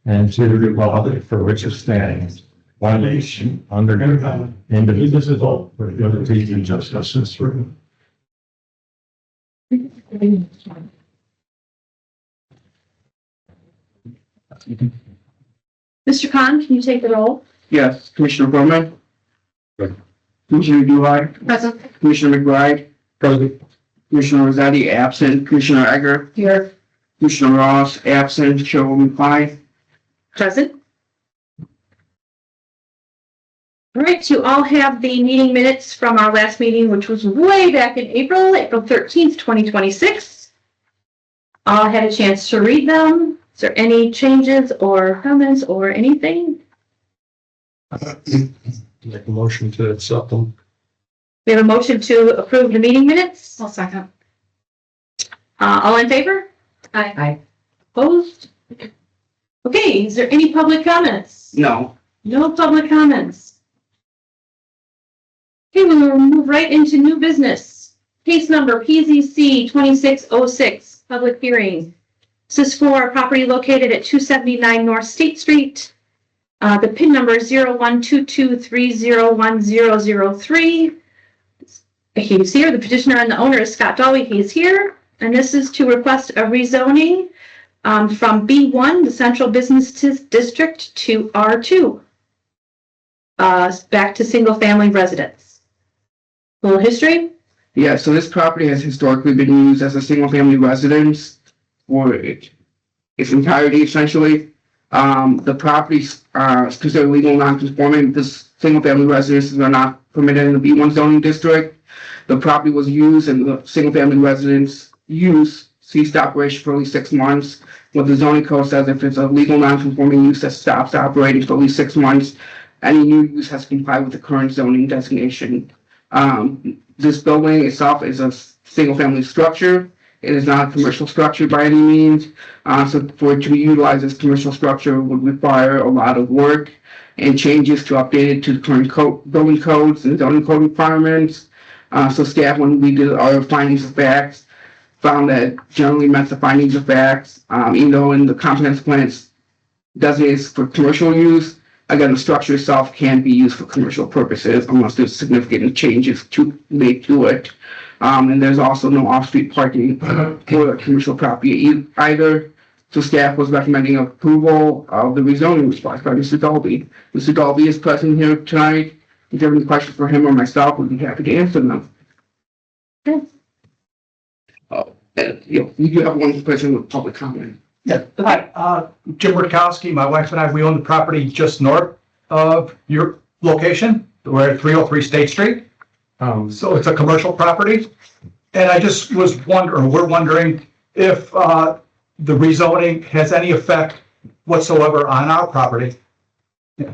and to the republic for which it stands, one nation, under God, indivisible, with liberty and justice for all. Mr. Khan, can you take the roll? Yes. Commissioner Bowman? Commissioner Dulai? Present. Commissioner McBride? Present. Commissioner Rossetti, absent. Commissioner Egger? Here. Commissioner Ross, absent. Chairwoman Klein? Present. All right, you all have the meeting minutes from our last meeting, which was way back in April 13th, 2026. All had a chance to read them. Is there any changes or comments or anything? Make a motion to accept them. We have a motion to approve the meeting minutes. I'll second. All in favor? Aye. Opposed? Okay, is there any public comments? No. No public comments. Okay, we'll move right into new business. Case number PZC 2606, public hearing. This is for a property located at 279 North State Street. The PIN number is 0122301003. He's here. The petitioner and the owner is Scott Dolly. He's here. And this is to request a rezoning from B1, the Central Business District, to R2. Back to single-family residence. A little history? Yeah, so this property has historically been used as a single-family residence for its entirety, essentially. The property is considered legal non-conforming because single-family residences are not permitted in the B1 zoning district. The property was used and the single-family residence use ceased operation for at least 6 months. What the zoning code says, if it's a legal non-conforming use that stops operating for at least 6 months, any new use has to comply with the current zoning designation. This building itself is a single-family structure. It is not a commercial structure by any means. So for it to be utilized as commercial structure would require a lot of work and changes to update it to the current building codes and zoning code requirements. So staff, when we did our findings of facts, found that generally met the findings of facts, even though in the comprehensive plan it's designated for commercial use. Again, the structure itself can be used for commercial purposes unless there's significant changes made to it. And there's also no off-street parking for commercial property either. So staff was recommending approval of the rezoning request by Mr. Dolby. Mr. Dolby is present here tonight. If you have any questions for him or myself, we'd be happy to answer them. Okay. You do have one person with public comment. Yeah. Hi, Jim Rutkowski, my wife and I, we own the property just north of your location. We're at 303 State Street. So it's a commercial property. And I just was we're wondering if the rezoning has any effect whatsoever on our property. Yeah.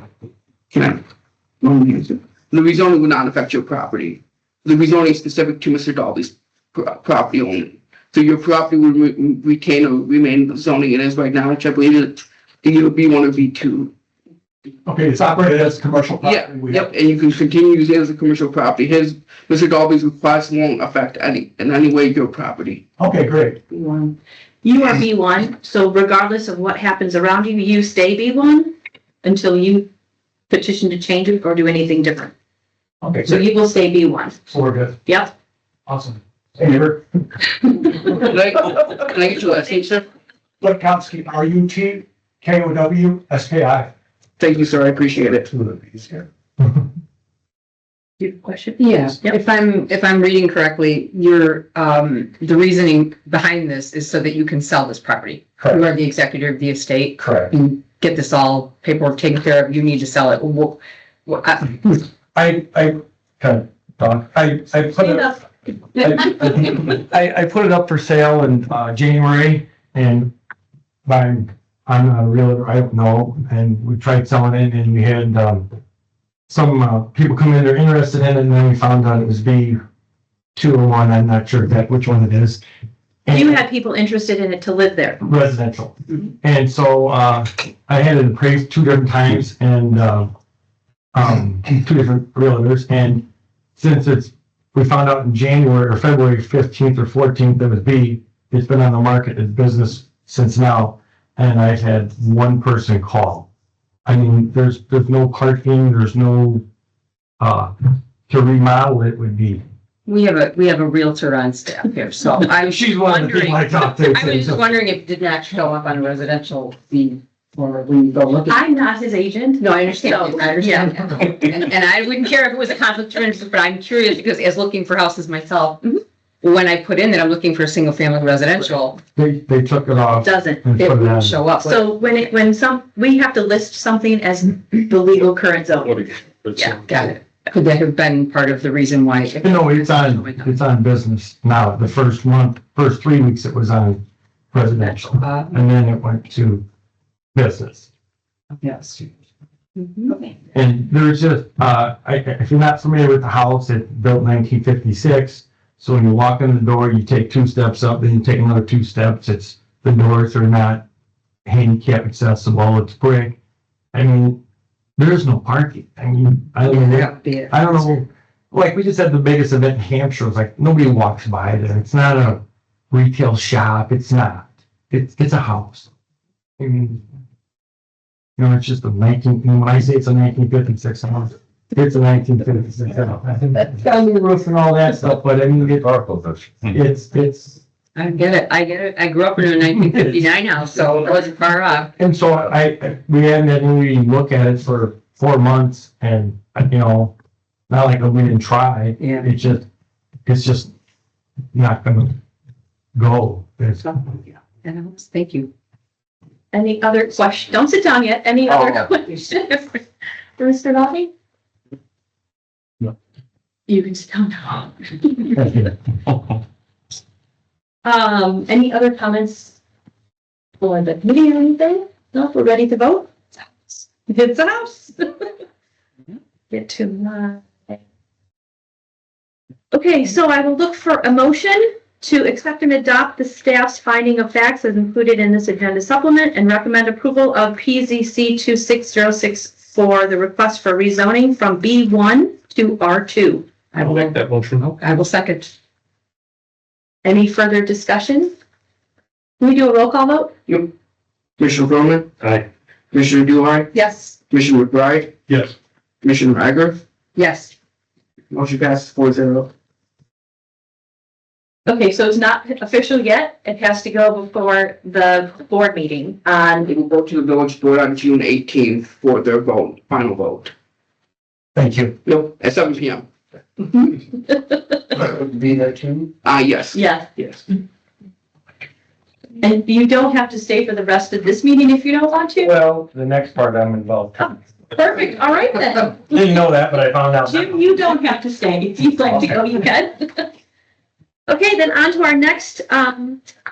The rezoning will not affect your property. The rezoning is specific to Mr. Dolby's property only. So your property will retain or remain the zoning it is right now, which I believe is either B1 or B2. Okay, it's operated as commercial property. Yeah, yep, and you can continue using it as a commercial property. Mr. Dolby's request won't affect in any way your property. Okay, great. B1. You are B1, so regardless of what happens around you, you stay B1 until you petition to change it or do anything different. Okay, So you will stay B1. so we're good. Yep. Awesome. Hey, neighbor. Can I get your last name, sir? Rutkowski, R-U-T-K-O-W-S-K-I. Thank you, sir. I appreciate it. Do you have a question? Yes, Yep. if I'm reading correctly, your the reasoning behind this is so that you can sell this property. Correct. You are the executor of the estate Correct. and get this all paperwork taken care of. You need to sell it. I put it up for sale in January, and I'm a realtor, I don't know, and we tried selling it, and we had some people come in, they're interested in it, and then we found out it was B2 or 1, I'm not sure which one it is. And You had people interested in it to live there. residential. And so I had it appraised 2 different times, and 2 different realtors, and since we found out in January or February 15th or 14th it was B, it's been on the market as business since now. and I had one person call. I mean, there's no parking, there's no, to remodel it would be. We have a Realtor on staff here, so I was She's one of the people I talked to. I was just wondering if it did not show up on a residential feed or when you go look at. I'm not his agent. No, I understand, So, I understand. And I wouldn't care if it was a conflict of interest, but I'm curious because as looking for houses myself, when I put in that I'm looking for a single family residential, They took it off. Doesn't. and it put it on. wouldn't show up. So we have to list something as the legal current zone. Yeah, got it. Could that have been part of the reason why? No, it's on business now. The first 3 weeks it was on residential, and then it went to business. Yes. And there's just, if you're not familiar with the house, it's built 1956. So when you walk in the door, you take 2 steps up, then you take another 2 steps. The doors are not handicap accessible. It's brick. I mean, there is no parking. I mean, I don't know. Like we just had the biggest event in Hampshire. It was like nobody walks by there. It's not a retail shop. It's not. It's a house. I mean, it's just when I say it's a 1956 house, it's a 1956 house. It's got a new roof and all that stuff, but I mean, it's. I get it. I grew up in a 1959 house, so it wasn't far off. And so we hadn't had anybody look at it for 4 months, and not like we didn't try. Yeah. It's just not gonna go. Thank you. Any other question? Don't sit down yet. Any other questions for Mr. Lottie? No. You can sit down now. Any other comments for the committee or anything? No, we're ready to vote? It's a house. Get to my. Okay, so I will look for a motion to accept and adopt the staff's finding of facts as included in this agenda supplement and recommend approval of PZC 2606 for the request for rezoning from B1 to R2. I will make that motion. I will second. Any further discussion? Can we do a roll call vote? Yep. Commissioner Perlman, Aye. Commissioner Dewey, Yes. Commissioner McBride, Yes. Commissioner Egger. Yes. Motion passes 4-0. Okay, so it's not official yet. It has to go before the board meeting on, It will go to the village board on June 18th for their vote, final vote. Thank you. Nope, at 7 p.m. Be there too? Yes. yeah. Yes. And you don't have to stay for the rest of this meeting if you don't want to. Well, the next part I'm involved. Perfect, all right then. Didn't know that, but I found out. Jim, you don't have to stay. If you'd like to go, you can. Okay, then on to our next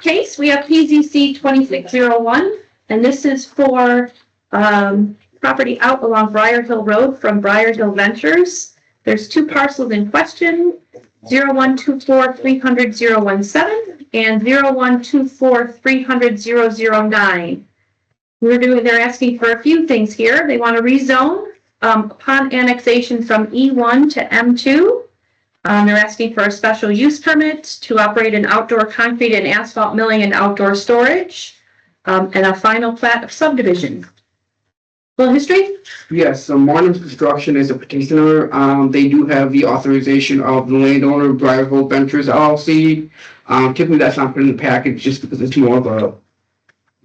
case. We have PZC 2601, and this is for property out along Briar Hill Road from Briar Hill Ventures. There's 2 parcels in question, 0124-300-017 and 0124-300-009. They're asking for a few things here. They want to rezone upon annexation from E1 to M2. They're asking for a special use permit to operate an outdoor concrete and asphalt milling and outdoor storage, and a final plat of subdivision. Full history? Yes, so Martin's Construction is a petitioner. They do have the authorization of the landowner, Briar Hill Ventures LLC. Typically that's not put in the package just because it's more of a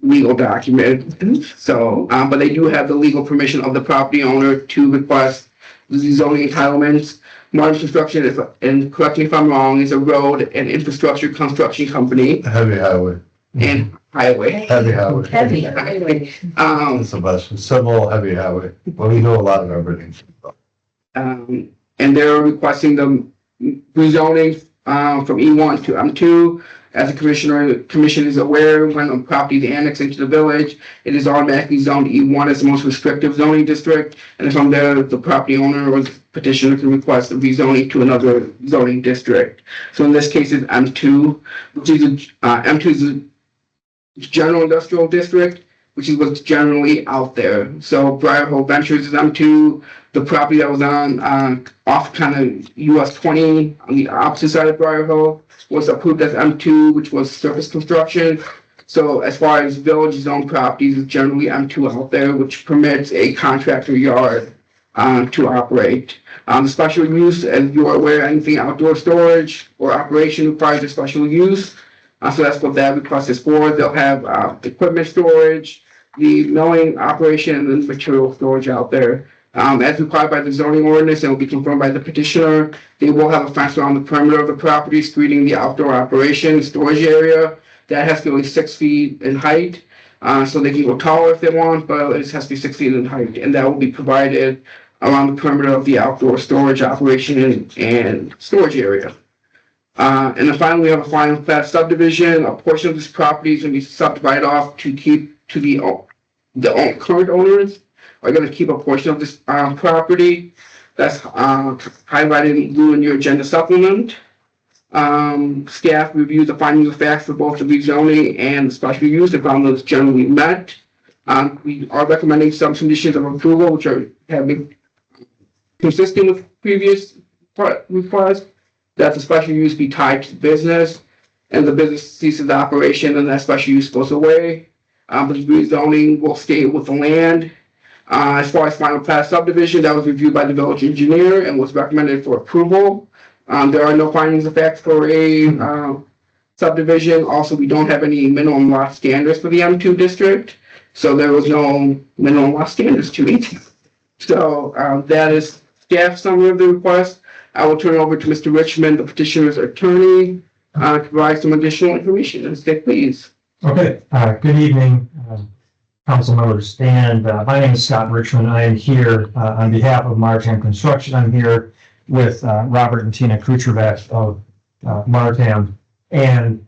legal document. So, but they do have the legal permission of the property owner to request the zoning entitlements. Martin's Construction is, and correct me if I'm wrong, is a road and infrastructure construction company Heavy highway. and highway. Heavy highway. Heavy. Anyway. It's the best. Civil heavy highway. Well, we do a lot of everything. And they're requesting the rezoning from E1 to M2. As the commission is aware, when a property is annexed into the village, it is automatically zoned E1 as the most restrictive zoning district. And from there, the property owner or petitioner can request a rezoning to another zoning district. So in this case, it's M2, which is M2 is a general industrial district, which is what's generally out there. So Briar Hill Ventures is M2. The property that was on off kind of US 20 on the opposite side of Briar Hill was approved as M2, which was surface construction. So as far as village zone properties, it's generally M2 out there, which permits a contractor yard to operate. The special use, as you're aware, anything outdoor storage or operation requires a special use. So that's what that request is for. They'll have equipment storage, the milling operation, and then material storage out there. As required by the zoning ordinance and will be confirmed by the petitioner, they will have a fence around the perimeter of the property screening the outdoor operation storage area. That has to be at least 6 feet in height. So they can go taller if they want, but it has to be 6 feet in height. And that will be provided around the perimeter of the outdoor storage operation and storage area. And then finally, we have a final plat subdivision. A portion of this property is going to be subdivided off to keep to the current owners are going to keep a portion of this property. That's highlighted in blue in your agenda supplement. Staff reviewed the findings of facts for both the rezoning and the special use and found those generally met. We are recommending some conditions of approval, which have been consistent with previous requests, that the special use be tied to the business and the business ceases operation and that special use goes away. But the rezoning will stay with the land. As far as final plat subdivision, that was reviewed by the village engineer and was recommended for approval. There are no findings of facts for a subdivision. Also, we don't have any minimum lot standards for the M2 district. So there was no minimum lot standards to meet. So that is staff summary of the request. I will turn it over to Mr. Richmond, the petitioner's attorney, to provide some additional information. Instead, please. Okay, good evening, council members. And my name is Scott Richmond. I am here on behalf of Martam Construction. I'm here with Robert and Tina Kuchervac of Martam. And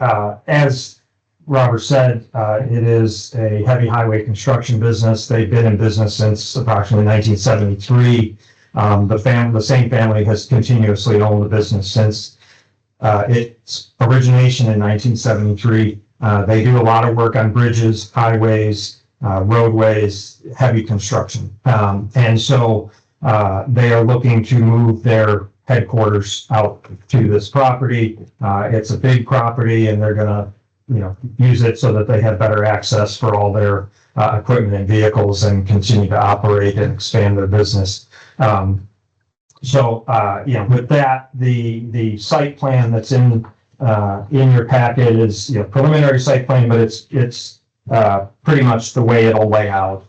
as Robert said, it is a heavy highway construction business. They've been in business since approximately 1973. The same family has continuously owned the business since its origination in 1973. They do a lot of work on bridges, highways, roadways, heavy construction. And so they are looking to move their headquarters out to this property. It's a big property and they're gonna, use it so that they have better access for all their equipment and vehicles and continue to operate and expand their business. With that, the site plan that's in your packet is preliminary site plan, but it's pretty much the way it'll lay out.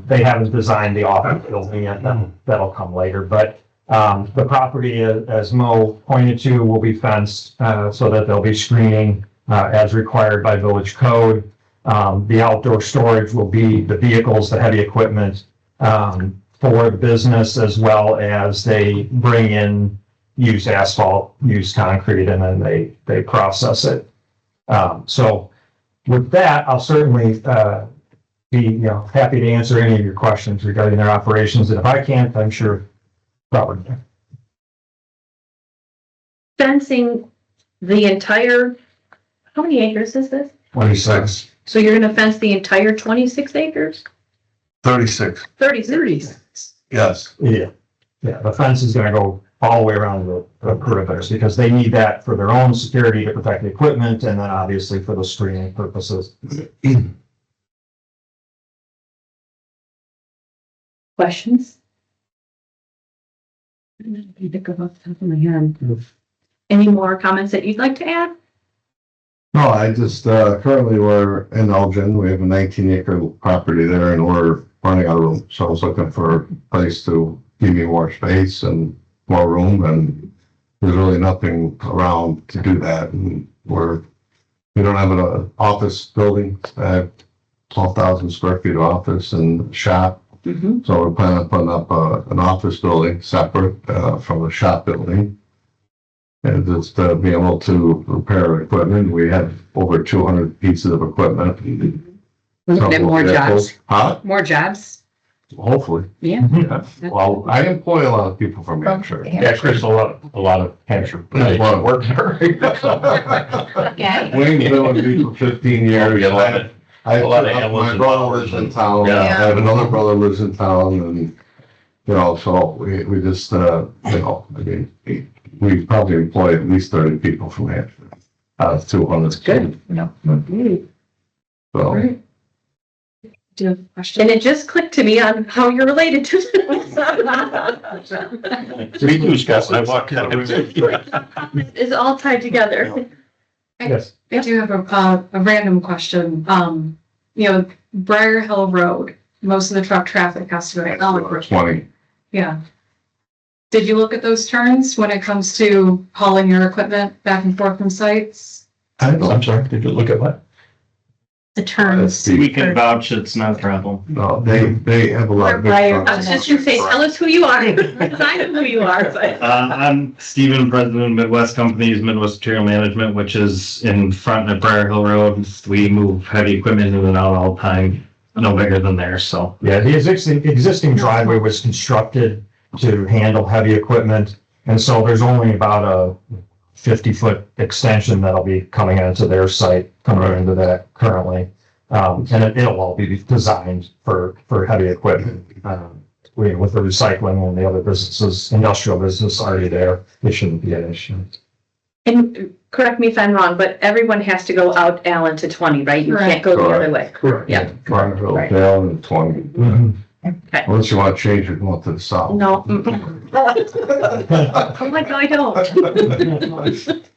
They haven't designed the office building yet. That'll come later. But the property, as Mo pointed to, will be fenced so that there'll be screening as required by village code. The outdoor storage will be the vehicles, the heavy equipment for the business, as well as they bring in used asphalt, used concrete, and then they process it. So with that, I'll certainly be happy to answer any of your questions regarding their operations. And if I can't, I'm sure Robert can. Fencing the entire, how many acres is this? 26, So you're gonna fence the entire 26 acres? 36, 36. yes. Yeah, the fence is gonna go all the way around the perimeters because they need that for their own security to protect the equipment and then obviously for the screening purposes. Questions? Think of off the top of my head. Any more comments that you'd like to add? No, I just, currently we're in Elgin. We have a 19-acre property there and we're running out of room. So I was looking for a place to give me more space and more room, and there's really nothing around to do that. And we don't have an office building. I have 12,000 square feet of office and shop. Mm-hmm. So we're planning on putting up an office building separate from a shop building. And just be able to repair equipment. We have over 200 pieces of equipment. We're looking at more jobs. Huh? More jobs. Hopefully. Yeah. Yeah. Well, I employ a lot of people from Hampshire. Yeah, Chris, a lot of Hampshire. That's why I work there. Waynesville and me for 15 years. I have my brother lives in town. Yeah. I have another brother lives in town, and so we just we probably employ at least 30 people from Hampshire out of 200. Good. So, Right. Do you have a question? And it just clicked to me on how you're related to this. Me too, Scott, when I walked in. It's all tied together. Yes. I do have a random question. Briar Hill Road, most of the truck traffic has to go to Allen Brook. 20. Yeah. Did you look at those turns when it comes to hauling your equipment back and forth from sites? I'm sorry, did you look at what? The terms. We can vouch it's not a problem. No, they have a lot of big I was trucks. just gonna say, tell us who you are. I know who you are, but. I'm Steven, president of Midwest Companies, Midwest Material Management, which is in front of Briar Hill Road. We move heavy equipment in and out all the time, no bigger than there, so. Yeah, the existing driveway was constructed to handle heavy equipment. And so there's only about a 50-foot extension that'll be coming onto their site, coming into that currently. And it'll all be designed for heavy equipment. With the recycling and the other businesses, industrial business already there, it shouldn't be an issue. And correct me if I'm wrong, but everyone has to go out Allen to 20, right? You can't go the other way. Correct. Yeah. Barnville Right. down and 20. Mhm. Okay. Unless you want to change it, go to the south. No. I'm like, no, I don't.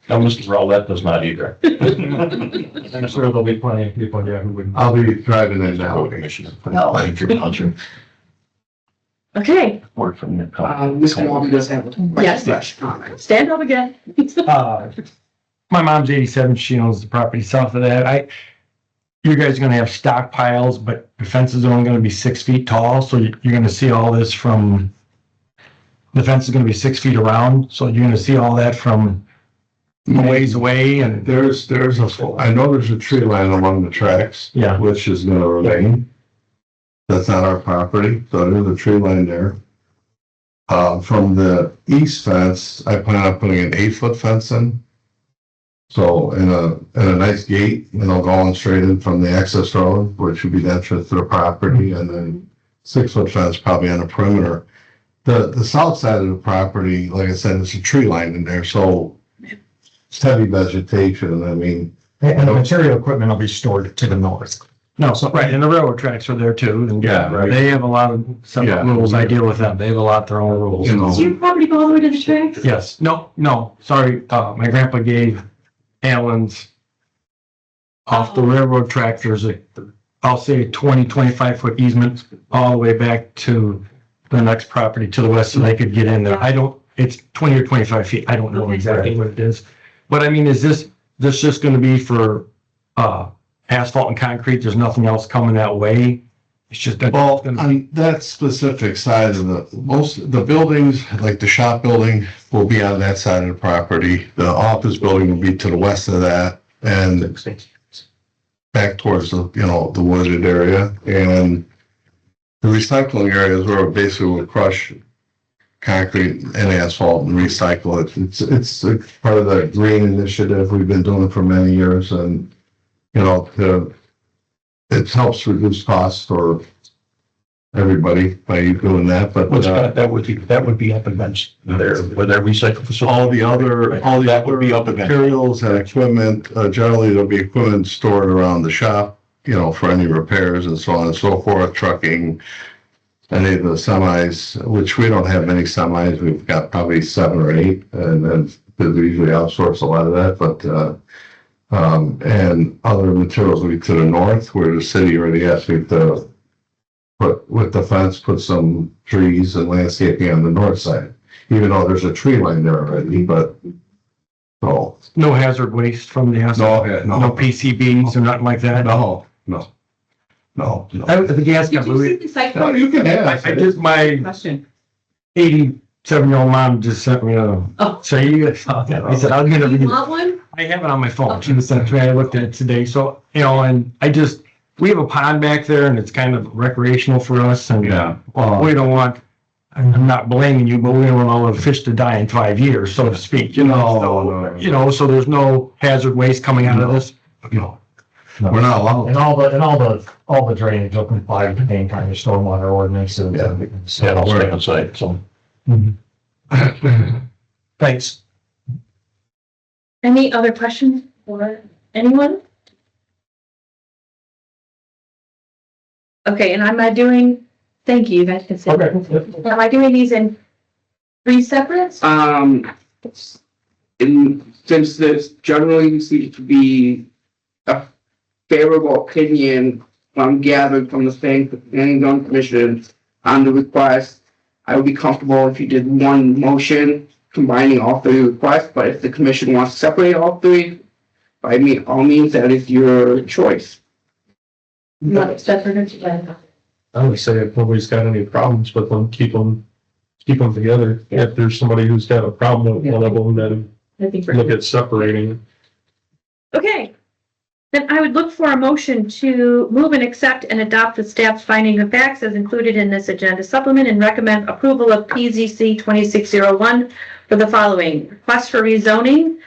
No, Mr. Rowlett does not either. I'm sure there'll be plenty of people here who wouldn't. I'll be driving in now. Commissioner. No. Thank you, Roger. Okay, Word from the. Mr. Walden does have a Yes. comment. stand up again. My mom's 87, she owns the property south of that. You guys are gonna have stockpiles, but the fence is only gonna be 6 feet tall, so you're gonna see all this from, the fence is gonna be 6 feet around, so you're gonna see all that from a ways away and, I know there's a tree line along the tracks. Yeah. Which is gonna remain. That's not our property, so there's a tree line there. From the east fence, I plan on putting an 8-foot fence in. So in a nice gate, going straight in from the access road, which would be the entrance to the property, and then 6-foot fence probably on the perimeter. The south side of the property, like I said, there's a tree line in there, so it's heavy vegetation, I mean. And the material equipment will be stored to the north. no, so, right, and the railroad tracks are there too. And Yeah, right. They have a lot of separate Yeah. rules, I deal with them, they have a lot of their own rules. You know. Does your property go all the way to the tracks? Yes, no, sorry, my grandpa gave Allen's off the railroad track, there's I'll say 25 foot easement all the way back to the next property to the west so they could get in there. It's 20 or 25 feet, I don't know Okay. exactly what it is. But I mean, is this just gonna be for, asphalt and concrete, there's nothing else coming that way? It's just. Well, on that specific side of the buildings, like the shop building, will be on that side of the property. The office building will be to the west of that and back towards the wooded area. And the recycling areas where basically we'll crush concrete and asphalt and recycle it. It's part of the green initiative we've been doing for many years, and it helps reduce costs for everybody by doing that, but That would be up against their, where their recycle facility. that would be up against materials and equipment, generally there'll be equipment stored around the shop, for any repairs and so on and so forth, trucking, any of the semis, which we don't have many semis, we've got probably 7 or 8, and then we usually outsource a lot of that, but and other materials will be to the north, where the city already asked me to put, with the fence, put some trees and landscaping on the north side, even though there's a tree line there already, but so. No hazard waste from the asphalt? No PCBs or nothing like that? No. The gas Did you company, see the site? No, you can have. my Question. 87-year-old mom just sent me Oh. so I said, I'm gonna Do you read it. want one? I have it on my phone. She just sent it to me. I looked at it today. So, and we have a pond back there and it's kind of recreational for us. And we don't want, I'm not blaming you, but we don't want all the fish to die in 5 years, so to speak, No. so there's no hazard waste coming out of this. No. We're not allowed. And all the drainage will comply with the main kind of stormwater ordinances. Yeah, I'll stay on site, so. Thanks. Any other questions for anyone? Okay, and am I doing, thank you, you guys can say. Okay. Am I doing these in 3 separate? Since this generally seems to be a favorable opinion gathered from the planning zone commission on the request, I would be comfortable if you did one motion combining all 3 requests, but if the commission wants to separate all 3, by all means, that is your choice. Not separate. I would say if nobody's got any problems with them, keep them together. If there's somebody who's got a problem with one of them, then I think look at separating. Okay. Then I would look for a motion to move and accept and adopt the staff's finding of facts as included in this agenda supplement and recommend approval of PZC 2601 for the following. Request for rezoning,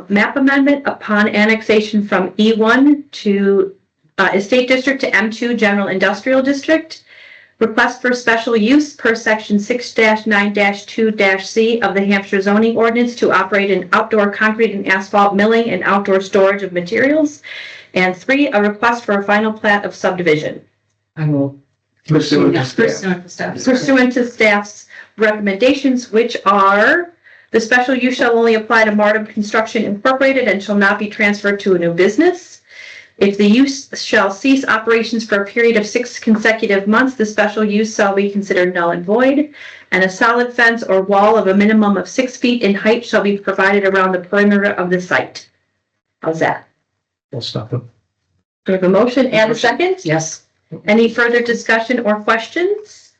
map amendment upon annexation from E1 to Estate District to M2 General Industrial District. Request for special use per section 6-9-2-C of the Hampshire zoning ordinance to operate an outdoor concrete and asphalt milling and outdoor storage of materials. And 3, a request for a final plat of subdivision. I will. Pursuant to staff. Pursuant to staff's recommendations, which are the special use shall only apply to Martin Construction Incorporated and shall not be transferred to a new business. If the use shall cease operations for a period of 6 consecutive months, the special use shall be considered null and void, and a solid fence or wall of a minimum of 6 feet in height shall be provided around the perimeter of the site. How's that? I'll stop it. Do we have a motion and a second? Yes. Any further discussion or questions?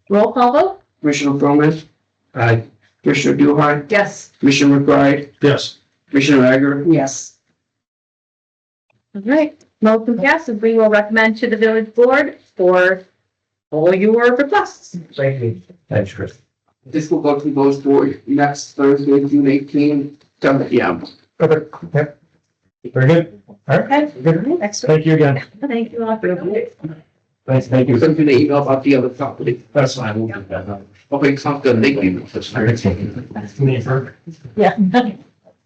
Roll call vote? Commissioner Bowman, Aye. Commissioner Duhai, Yes. Commissioner McBride, Yes. Commissioner Egger. Yes. All right, motion passes. We will recommend to the village board for all your requests. Thank you. Thanks, Chris. This will go to those board next Thursday, June 18th, 7 p.m. Okay. Yep. Very good. All right. Okay. Good. Excellent. Thank you again. Thank you all for your. Thank you. Send you the email about the other property. That's fine. We'll do that. Okay, sounds good. Thank you. Yeah.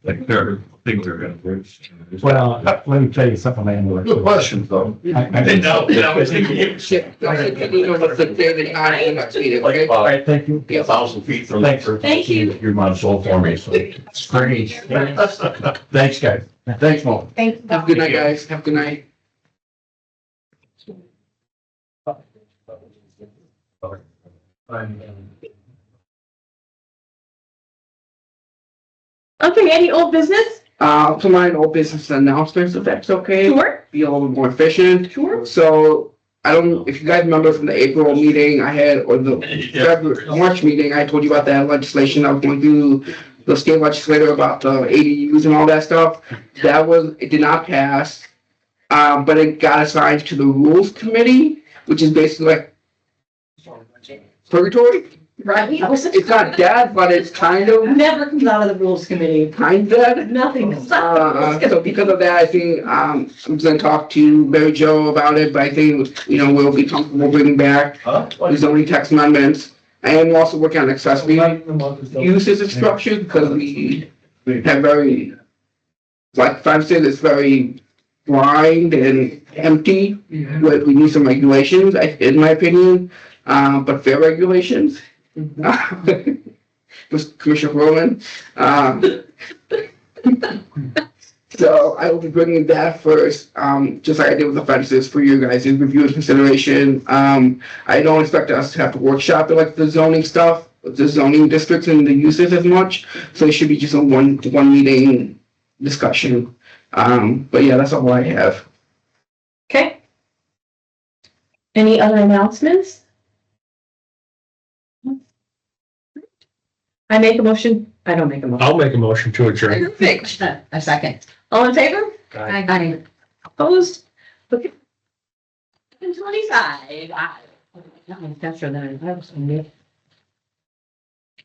Like they're, think they're gonna bridge. Well, let me tell you something, man. Good questions, though. I was thinking. Shit, I said, you know, what's the day that I am next meeting, okay? All right. Thank you. 1,000 feet from. Thanks. Thank you. Your mom sold for me, so it's great. Thanks, guys. Thanks, Mo. Thank you. Have a good night, guys. Have a good night. Okay, any old business? To mind old business announcements, if that's okay. Sure. Be a little bit more efficient. Sure. So, I don't, if you guys remember from the April meeting I had, or the February, March meeting, I told you about that legislation I was going through, the state legislator about the ADUs and all that stuff. It did not pass, but it got assigned to the rules committee, which is basically like purgatory. Right. It's not dead, but it's kind of, Never comes out of the rules committee. kind of dead. Nothing. So because of that, I think, I'm gonna talk to Mary Jo about it, but I think, we'll be comfortable bringing back the zoning text amendments. And we're also working on accessory uses of structure, because we have very, like Frank said, it's very blind and empty. We need some regulations, in my opinion, but fair regulations. With Commissioner Rowan. So I will be bringing that first, just like I did with the fences for you guys' review and consideration. I don't expect us to have to workshop it like the zoning stuff, the zoning districts and the uses as much. So it should be just a one meeting discussion. But yeah, that's all I have. Okay. Any other announcements? I make a motion. I don't make a motion. I'll make a motion to adjourn. Perfect. A second. All in favor? I. Opposed? Okay. 25. That's for them.